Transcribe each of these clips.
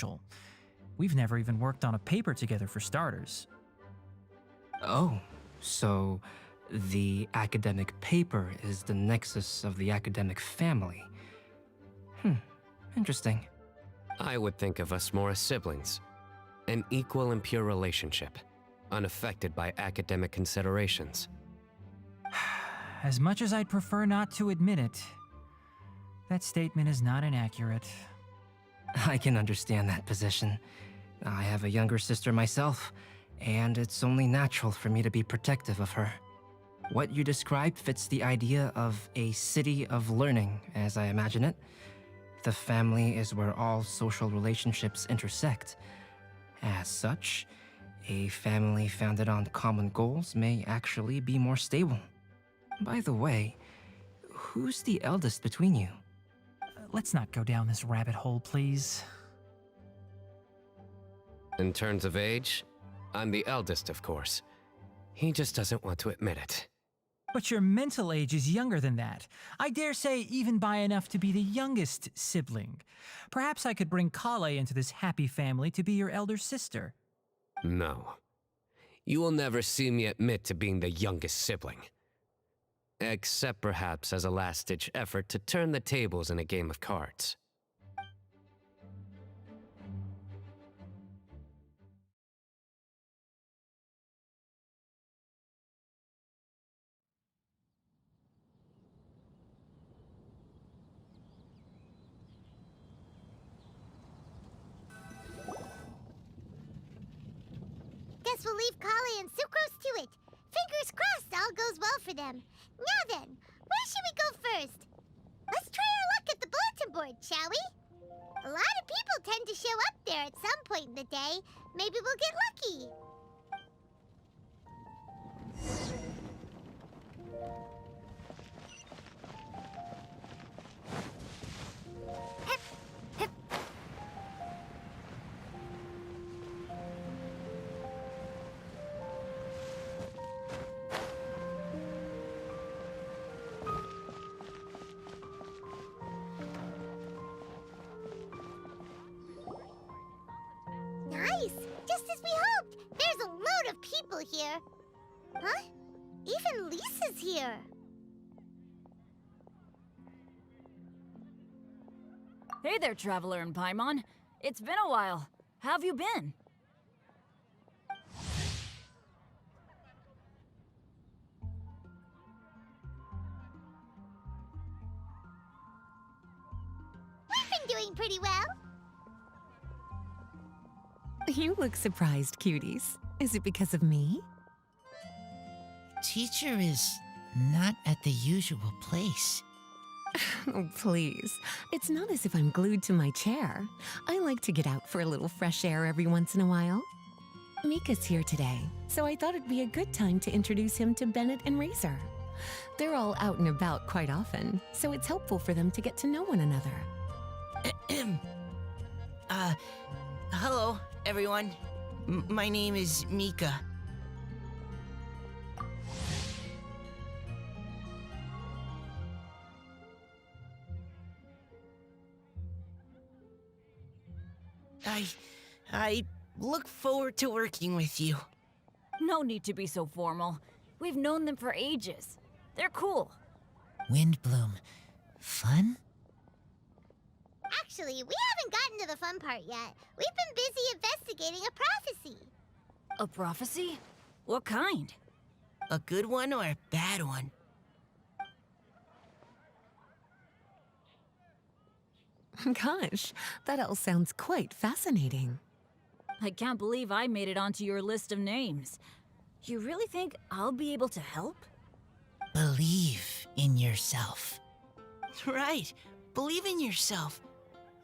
confidential. We've never even worked on a paper together for starters. Oh, so the academic paper is the nexus of the academic family. Interesting. I would think of us more as siblings. An equal and pure relationship, unaffected by academic considerations. As much as I'd prefer not to admit it, that statement is not inaccurate. I can understand that position. I have a younger sister myself, and it's only natural for me to be protective of her. What you described fits the idea of a city of learning, as I imagine it. The family is where all social relationships intersect. As such, a family founded on common goals may actually be more stable. By the way, who's the eldest between you? Let's not go down this rabbit hole, please. In terms of age, I'm the eldest, of course. He just doesn't want to admit it. But your mental age is younger than that. I dare say even by enough to be the youngest sibling. Perhaps I could bring Kale into this happy family to be your elder sister. No. You will never see me admit to being the youngest sibling. Except perhaps as a last-ditch effort to turn the tables in a game of cards. Guess we'll leave Kale and Sucrose to it. Fingers crossed all goes well for them. Now then, where should we go first? Let's try our luck at the bulletin board, shall we? A lot of people tend to show up there at some point in the day. Maybe we'll get lucky. Nice! Just as we hoped! There's a load of people here! Huh? Even Lisa's here! Hey there, Traveler and Paimon. It's been a while. How have you been? We've been doing pretty well! You look surprised, cuties. Is it because of me? Teacher is not at the usual place. Oh, please. It's not as if I'm glued to my chair. I like to get out for a little fresh air every once in a while. Mika's here today, so I thought it'd be a good time to introduce him to Bennett and Razor. They're all out and about quite often, so it's helpful for them to get to know one another. Hello, everyone. My name is Mika. I look forward to working with you. No need to be so formal. We've known them for ages. They're cool. Windbloom. Fun? Actually, we haven't gotten to the fun part yet. We've been busy investigating a prophecy. A prophecy? What kind? A good one or a bad one? Gosh, that all sounds quite fascinating. I can't believe I made it onto your list of names. You really think I'll be able to help? Believe in yourself. Right. Believe in yourself.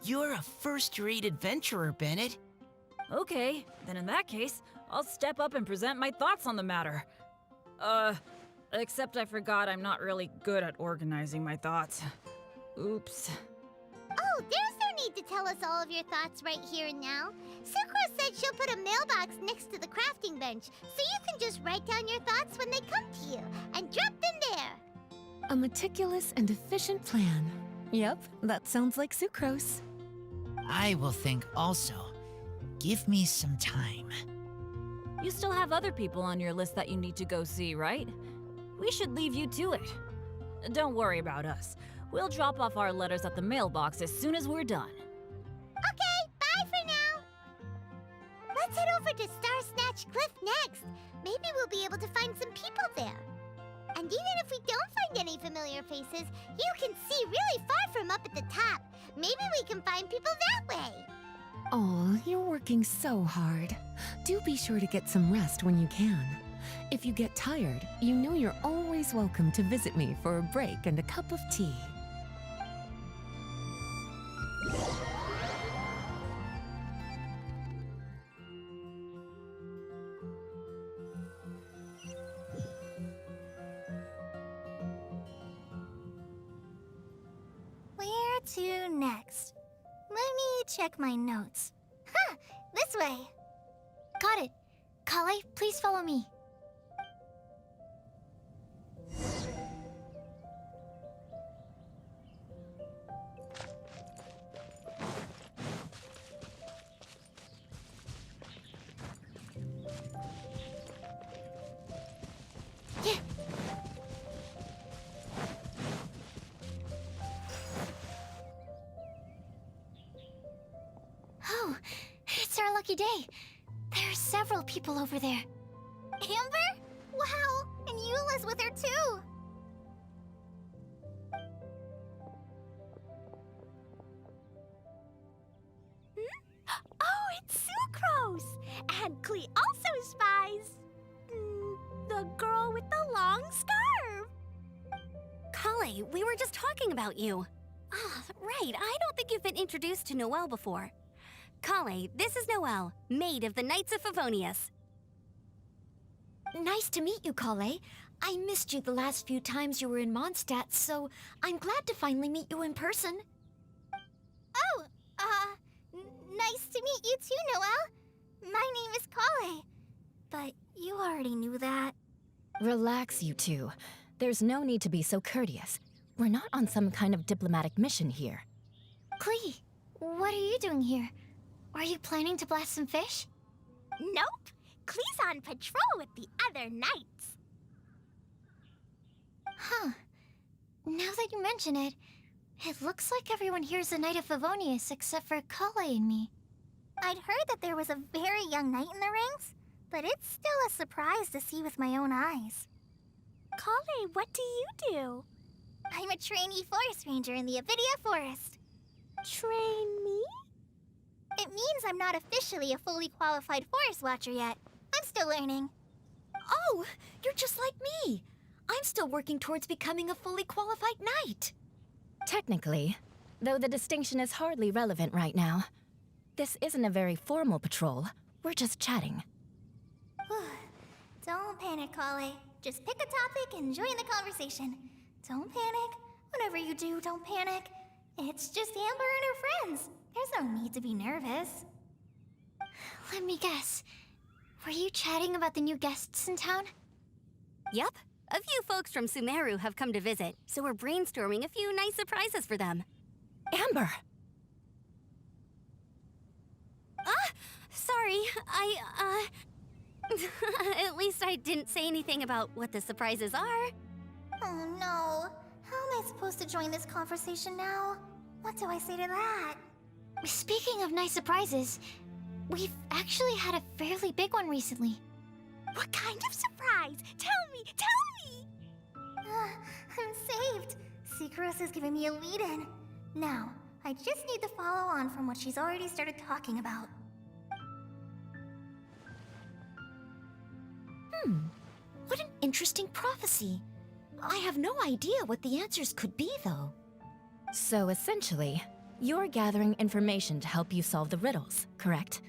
You're a first-rate adventurer, Bennett. Okay, then in that case, I'll step up and present my thoughts on the matter. Except I forgot I'm not really good at organizing my thoughts. Oops. Oh, there's no need to tell us all of your thoughts right here and now. Sucrose said she'll put a mailbox next to the crafting bench, so you can just write down your thoughts when they come to you, and drop them there. A meticulous and efficient plan. Yep, that sounds like Sucrose. I will think also. Give me some time. You still have other people on your list that you need to go see, right? We should leave you to it. Don't worry about us. We'll drop off our letters at the mailbox as soon as we're done. Okay, bye for now. Let's head over to Star Snatch Cliff next. Maybe we'll be able to find some people there. And even if we don't find any familiar faces, you can see really far from up at the top. Maybe we can find people that way. Oh, you're working so hard. Do be sure to get some rest when you can. If you get tired, you know you're always welcome to visit me for a break and a cup of tea. Where to next? Let me check my notes. Huh, this way. Got it. Kale, please follow me. Yeah. Oh, it's our lucky day. There are several people over there. Amber? Wow, and Eula's with her too. Oh, it's Sucrose! And Klee also spies. The girl with the long scarf. Kale, we were just talking about you. Ah, right. I don't think you've been introduced to Noelle before. Kale, this is Noelle, maid of the Knights of Favonius. Nice to meet you, Kale. I missed you the last few times you were in Mondstadt, so I'm glad to finally meet you in person. Oh, nice to meet you too, Noelle. My name is Kale. But you already knew that. Relax, you two. There's no need to be so courteous. We're not on some kind of diplomatic mission here. Klee, what are you doing here? Are you planning to blast some fish? Nope. Klee's on patrol with the other knights. Huh. Now that you mention it, it looks like everyone here is a Knight of Favonius except for Kale and me. I'd heard that there was a very young knight in the ranks, but it's still a surprise to see with my own eyes. Kale, what do you do? I'm a trainee forest ranger in the Avidia Forest. Trainee? It means I'm not officially a fully qualified forest watcher yet. I'm still learning. Oh, you're just like me. I'm still working towards becoming a fully qualified knight. Technically, though the distinction is hardly relevant right now. This isn't a very formal patrol. We're just chatting. Don't panic, Kale. Just pick a topic and join the conversation. Don't panic. Whatever you do, don't panic. It's just Amber and her friends. There's no need to be nervous. Let me guess. Were you chatting about the new guests in town? Yep. A few folks from Sumeru have come to visit, so we're brainstorming a few nice surprises for them. Amber! Sorry, At least I didn't say anything about what the surprises are. Oh no. How am I supposed to join this conversation now? What do I say to that? Speaking of nice surprises, we've actually had a fairly big one recently. What kind of surprise? Tell me! I'm saved. Sucrose is giving me a lead-in. Now, I just need to follow on from what she's already started talking about. What an interesting prophecy. I have no idea what the answers could be, though. So essentially, you're gathering information to help you solve the riddles, correct?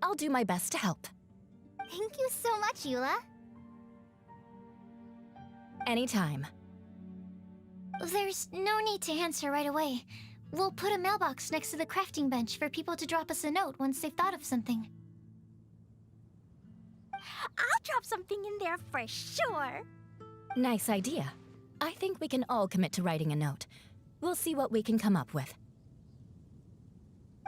I'll do my best to help. Thank you so much, Eula. Anytime. There's no need to answer right away. We'll put a mailbox next to the crafting bench for people to drop us a note once they've thought of something. I'll drop something in there for sure. Nice idea. I think we can all commit to writing a note. We'll see what we can come up with.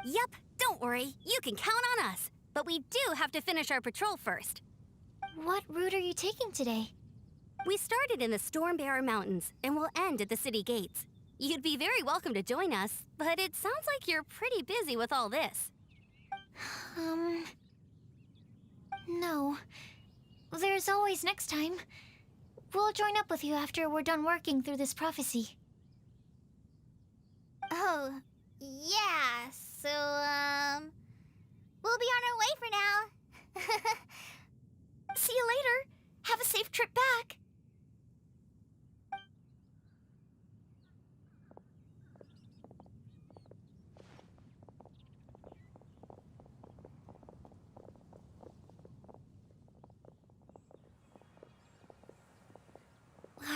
Yep, don't worry. You can count on us. But we do have to finish our patrol first. What route are you taking today? We started in the Stormbearer Mountains and will end at the city gates. You'd be very welcome to join us, but it sounds like you're pretty busy with all this. No. There's always next time. We'll join up with you after we're done working through this prophecy. Oh, yeah, so, we'll be on our way for now. See you later. Have a safe trip back.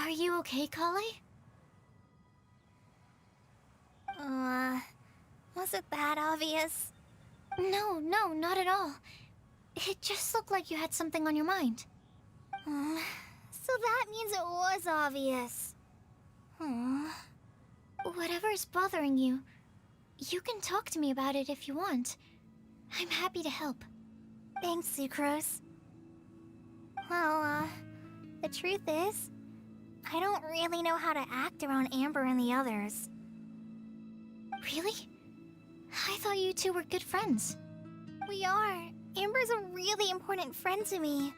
Are you okay, Kale? Was it that obvious? No, not at all. It just looked like you had something on your mind. So that means it was obvious. Whatever's bothering you, you can talk to me about it if you want. I'm happy to help. Thanks, Sucrose. Well, the truth is, I don't really know how to act around Amber and the others. Really? I thought you two were good friends. We are. Amber's a really important friend to me.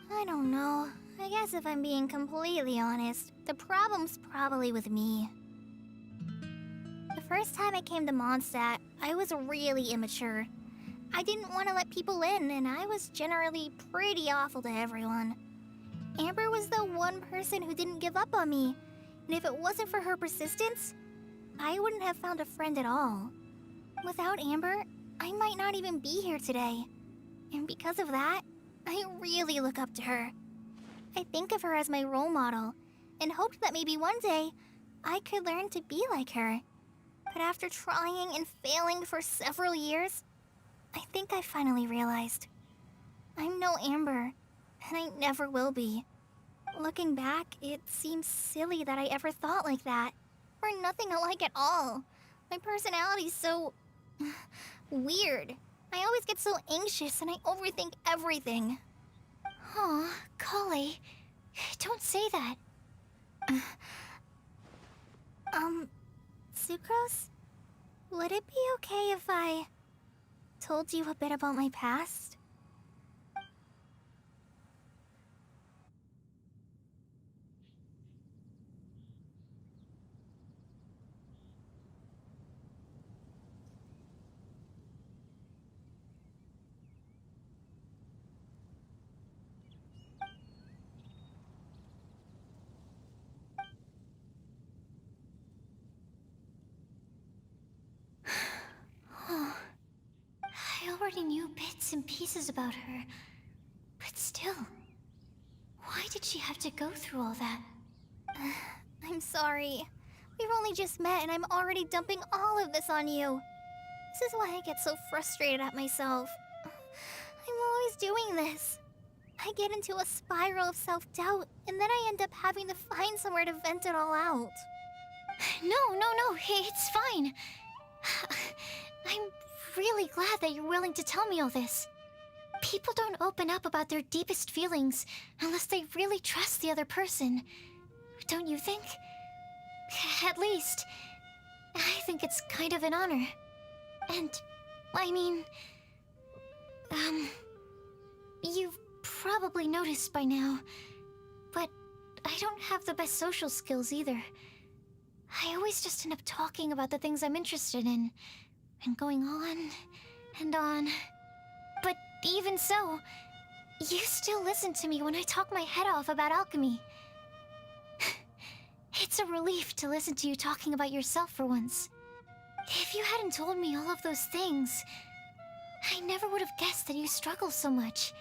I don't know. I guess if I'm being completely honest, the problem's probably with me. The first time I came to Mondstadt, I was really immature. I didn't want to let people in, and I was generally pretty awful to everyone. Amber was the one person who didn't give up on me, and if it wasn't for her persistence, I wouldn't have found a friend at all. Without Amber, I might not even be here today. And because of that, I really look up to her. I think of her as my role model, and hoped that maybe one day I could learn to be like her. But after trying and failing for several years, I think I finally realized. I'm no Amber, and I never will be. Looking back, it seems silly that I ever thought like that. We're nothing alike at all. My personality's so... weird. I always get so anxious and I overthink everything. Aw, Kale, don't say that. Sucrose? Would it be okay if I told you a bit about my past? I already knew bits and pieces about her, but still, why did she have to go through all that? I'm sorry. We've only just met and I'm already dumping all of this on you. This is why I get so frustrated at myself. I'm always doing this. I get into a spiral of self-doubt, and then I end up having to find somewhere to vent it all out. No, it's fine. I'm really glad that you're willing to tell me all this. People don't open up about their deepest feelings unless they really trust the other person. Don't you think? At least, I think it's kind of an honor. And, I mean... you've probably noticed by now, but I don't have the best social skills either. I always just end up talking about the things I'm interested in, and going on and on. But even so, you still listen to me when I talk my head off about alchemy. It's a relief to listen to you talking about yourself for once. If you hadn't told me all of those things, I never would have guessed that you struggle so much.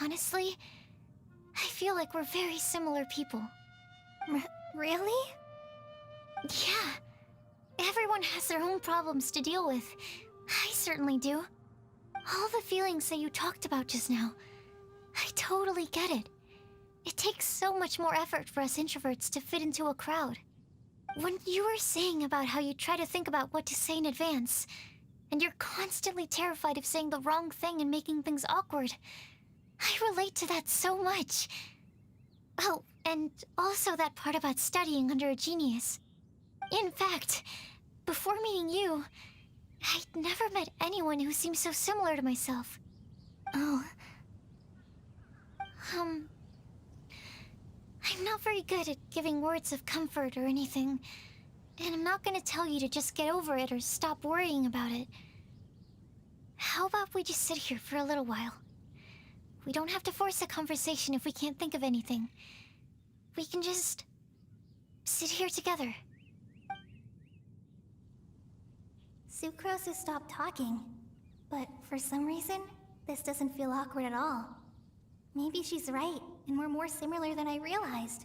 Honestly, I feel like we're very similar people. Really? Yeah. Everyone has their own problems to deal with. I certainly do. All the feelings that you talked about just now, I totally get it. It takes so much more effort for us introverts to fit into a crowd. When you were saying about how you try to think about what to say in advance, and you're constantly terrified of saying the wrong thing and making things awkward, I relate to that so much. Oh, and also that part about studying under a genius. In fact, before meeting you, I'd never met anyone who seemed so similar to myself. Oh. I'm not very good at giving words of comfort or anything, and I'm not gonna tell you to just get over it or stop worrying about it. How about we just sit here for a little while? We don't have to force a conversation if we can't think of anything. We can just sit here together. Sucrose has stopped talking, but for some reason, this doesn't feel awkward at all. Maybe she's right, and we're more similar than I realized.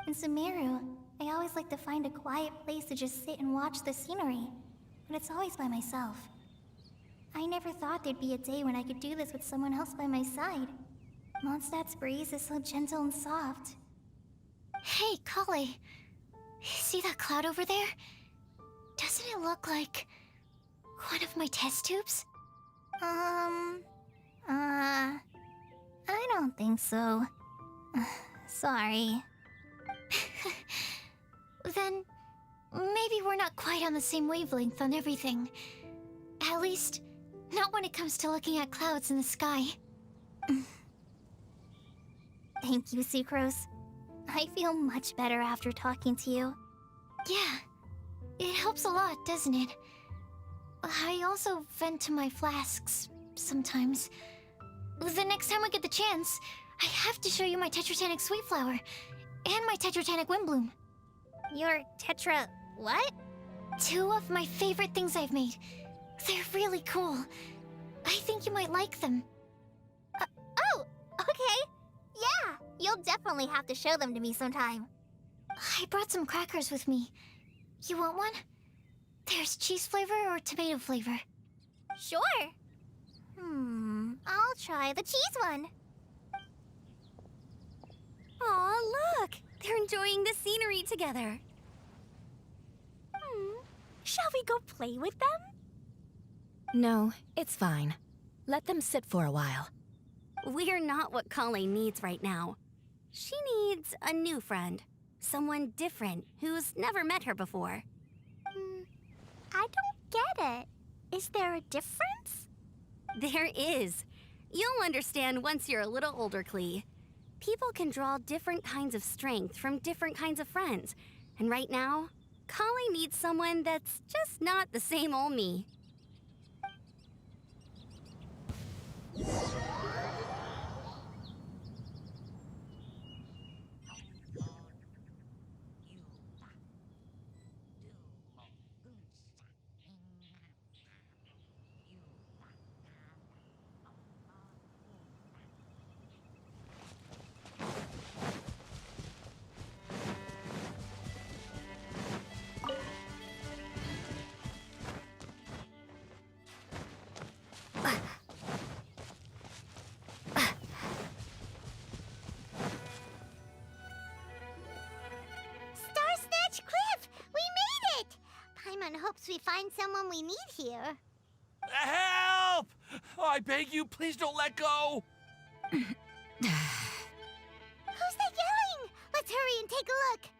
In Sumeru, I always like to find a quiet place to just sit and watch the scenery, but it's always by myself. I never thought there'd be a day when I could do this with someone else by my side. Mondstadt's breeze is so gentle and soft. Hey, Kale. See that cloud over there? Doesn't it look like one of my test tubes? I don't think so. Sorry. Then maybe we're not quite on the same wavelength on everything. At least, not when it comes to looking at clouds in the sky. Thank you, Sucrose. I feel much better after talking to you. Yeah, it helps a lot, doesn't it? I also vent to my flasks sometimes. The next time I get the chance, I have to show you my Tetratanic Sweet Flower and my Tetratanic Windbloom. Your Tetra... what? 2 of my favorite things I've made. They're really cool. I think you might like them. Oh, okay. Yeah, you'll definitely have to show them to me sometime. I brought some crackers with me. You want one? There's cheese flavor or tomato flavor. Sure. I'll try the cheese one. Aw, look! They're enjoying the scenery together. Shall we go play with them? No, it's fine. Let them sit for a while. We're not what Kale needs right now. She needs a new friend. Someone different who's never met her before. I don't get it. Is there a difference? There is. You'll understand once you're a little older, Klee. People can draw different kinds of strength from different kinds of friends. And right now, Kale needs someone that's just not the same old me. Starsnatch Cliff! We made it! Paimon hopes we find someone we need here. Help! Oh, I beg you, please don't let go! Who's that yelling? Let's hurry and take a look.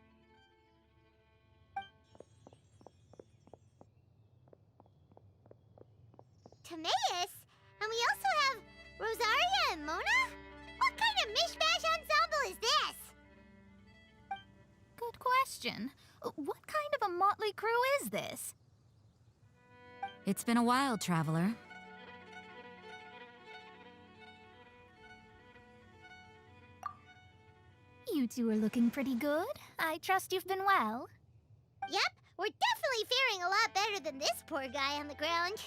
Timaeus? And we also have Rosaria and Mona? What kind of mishmash ensemble is this? Good question. What kind of a motley crew is this? It's been a while, traveler. You two are looking pretty good. I trust you've been well. Yep, we're definitely faring a lot better than this poor guy on the ground.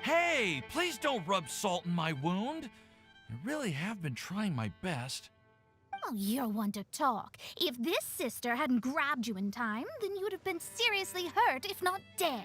Hey, please don't rub salt in my wound. I really have been trying my best. Oh, you're one to talk. If this sister hadn't grabbed you in time, then you would have been seriously hurt, if not dead.